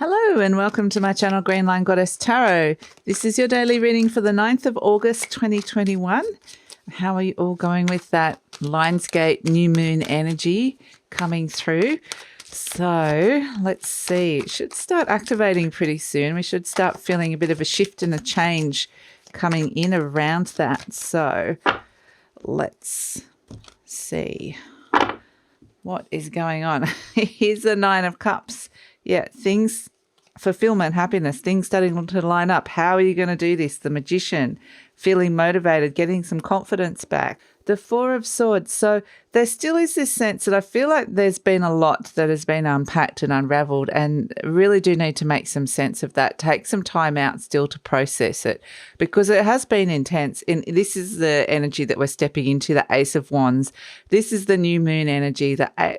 Hello and welcome to my channel GreenLion Goddess Tarot. This is your daily reading for the 9th of August 2021. How are you all going with that Lionsgate new moon energy coming through? So let's see, it should start activating pretty soon. We should start feeling a bit of a shift and a change coming in around that. So let's see what is going on. Here's the 9 of Cups. Yeah, things, fulfillment, happiness, things starting to line up. How are you going to do this? The Magician, feeling motivated, getting some confidence back. The 4 of Swords. So there still is this sense that I feel like there's been a lot that has been unpacked and unraveled, and really do need to make some sense of that. Take some time out still to process it, because it has been intense. And this is the energy that we're stepping into, the Ace of Wands. This is the new moon energy.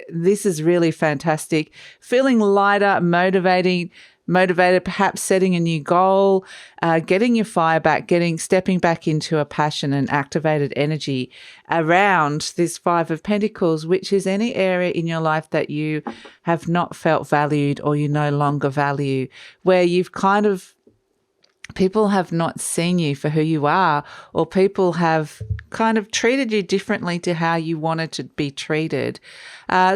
This is really fantastic. Feeling lighter, motivated, perhaps setting a new goal, getting your fire back, stepping back into a passion and activated energy around this 5 of Pentacles, which is any area in your life that you have not felt valued or you no longer value, where you've people have not seen you for who you are, or people have kind of treated you differently to how you wanted to be treated.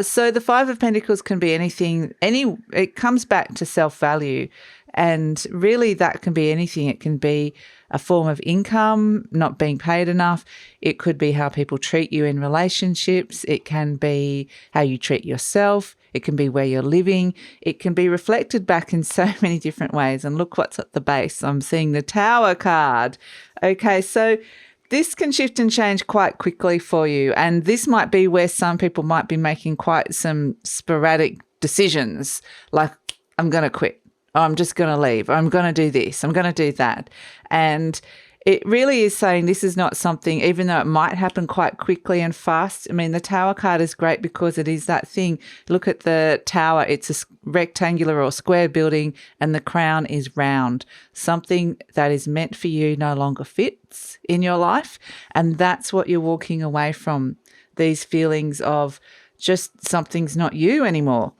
So the 5 of Pentacles can be anything, it comes back to self-value, and really that can be anything. It can be a form of income, not being paid enough. It could be how people treat you in relationships. It can be how you treat yourself. It can be where you're living. It can be reflected back in so many different ways. And look what's at the base. I'm seeing the Tower card. Okay, so this can shift and change quite quickly for you. And this might be where some people might be making quite some sporadic decisions, like, I'm going to quit. Oh, I'm just going to leave. I'm going to do this. I'm going to do that. And it really is saying this is not something, even though it might happen quite quickly and fast. I mean, the Tower card is great because it is that thing. Look at the tower. It's a rectangular or square building, and the crown is round. Something that is meant for you no longer fits in your life. And that's what you're walking away from, these feelings of just something's not you anymore.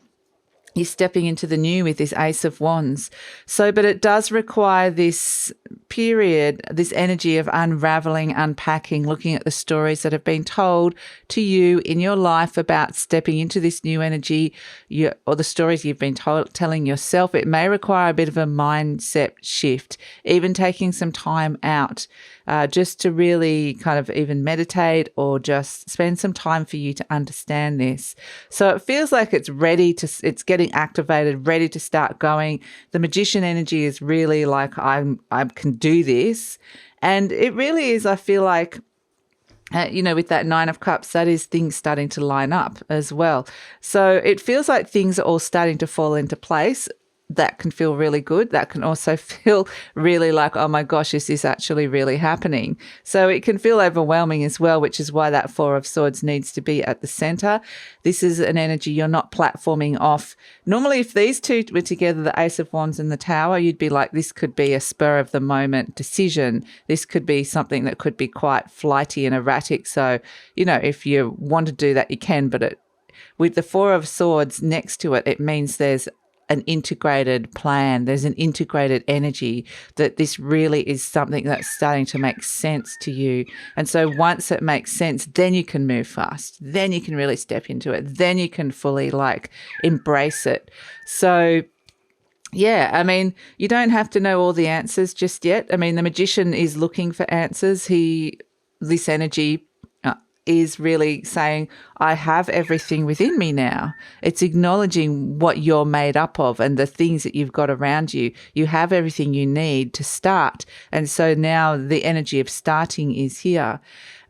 You're stepping into the new with this Ace of Wands. So, but it does require this period, this energy of unraveling, unpacking, looking at the stories that have been told to you in your life about stepping into this new energy, or the stories you've been telling yourself. It may require a bit of a mindset shift, even taking some time out just to really kind of even meditate, or just spend some time for you to understand this. So it feels like it's it's getting activated, ready to start going. The Magician energy is really like, I can do this. And it really is, I feel like, with that 9 of Cups, that is things starting to line up as well. So it feels like things are all starting to fall into place. That can feel really good. That can also feel really like, oh my gosh, is this actually really happening? So it can feel overwhelming as well, which is why that 4 of Swords needs to be at the center. This is an energy you're not platforming off. Normally, if these two were together, the Ace of Wands and the Tower, you'd be like, this could be a spur of the moment decision. This could be something that could be quite flighty and erratic. So, if you want to do that, you can. But with the 4 of Swords next to it, it means there's an integrated plan. There's an integrated energy, that this really is something that's starting to make sense to you. And so once it makes sense, then you can move fast. Then you can really step into it. Then you can fully embrace it. So yeah, I mean, you don't have to know all the answers just yet. I mean, the Magician is looking for answers. This energy is really saying, I have everything within me now. It's acknowledging what you're made up of and the things that you've got around you. You have everything you need to start. And so now the energy of starting is here.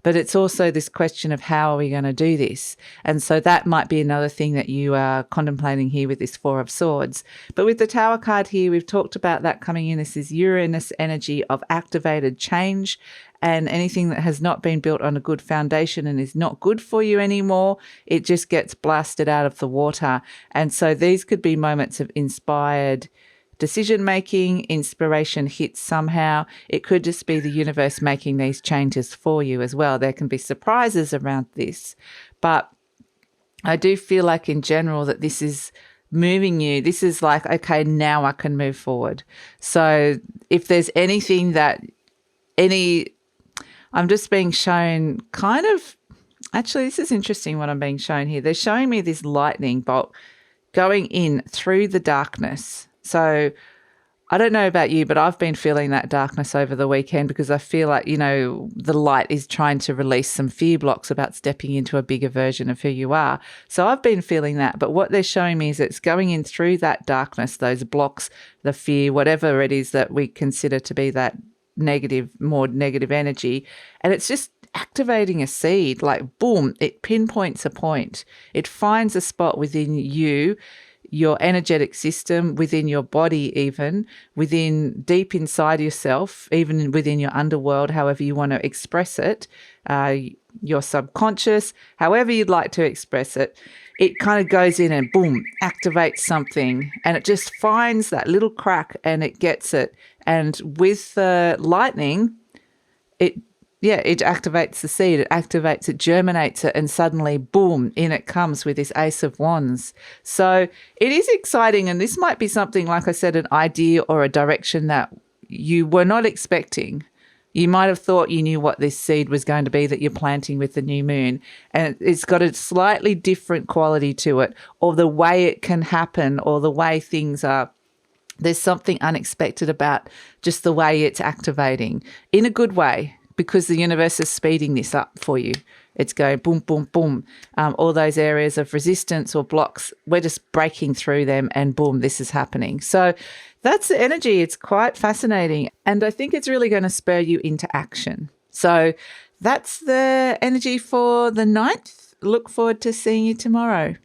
But it's also this question of, how are we going to do this? And so that might be another thing that you are contemplating here with this 4 of Swords. But with the Tower card here, we've talked about that coming in. This is Uranus energy of activated change, and anything that has not been built on a good foundation and is not good for you anymore, it just gets blasted out of the water. And so these could be moments of inspired decision-making, inspiration hits somehow. It could just be the universe making these changes for you as well. There can be surprises around this. But I do feel like in general that this is moving you. This is like, okay, now I can move forward. So if there's anything that I'm just being shown kind of, actually, this is interesting what I'm being shown here. They're showing me this lightning bolt going in through the darkness. So I don't know about you, but I've been feeling that darkness over the weekend because I feel like, the light is trying to release some fear blocks about stepping into a bigger version of who you are. So I've been feeling that. But what they're showing me is it's going in through that darkness, those blocks, the fear, whatever it is that we consider to be that more negative energy. And it's just activating a seed, like boom, it pinpoints a point. It finds a spot within you, your energetic system, within your body, even within deep inside yourself, even within your underworld, however you want to express it, your subconscious, however you'd like to express it. It kind of goes in and boom, activates something, and it just finds that little crack and it gets it. And with the lightning, it activates the seed, it activates it, germinates it, and suddenly, boom, in it comes with this Ace of Wands. So it is exciting, and this might be something, like I said, an idea or a direction that you were not expecting. You might have thought you knew what this seed was going to be that you're planting with the new moon, and it's got a slightly different quality to it, or the way it can happen, or the way things are. There's something unexpected about just the way it's activating in a good way, because the universe is speeding this up for you. It's going boom, boom, boom. All those areas of resistance or blocks, we're just breaking through them and boom, this is happening. So that's the energy. It's quite fascinating. And I think it's really going to spur you into action. So that's the energy for the 9th. Look forward to seeing you tomorrow.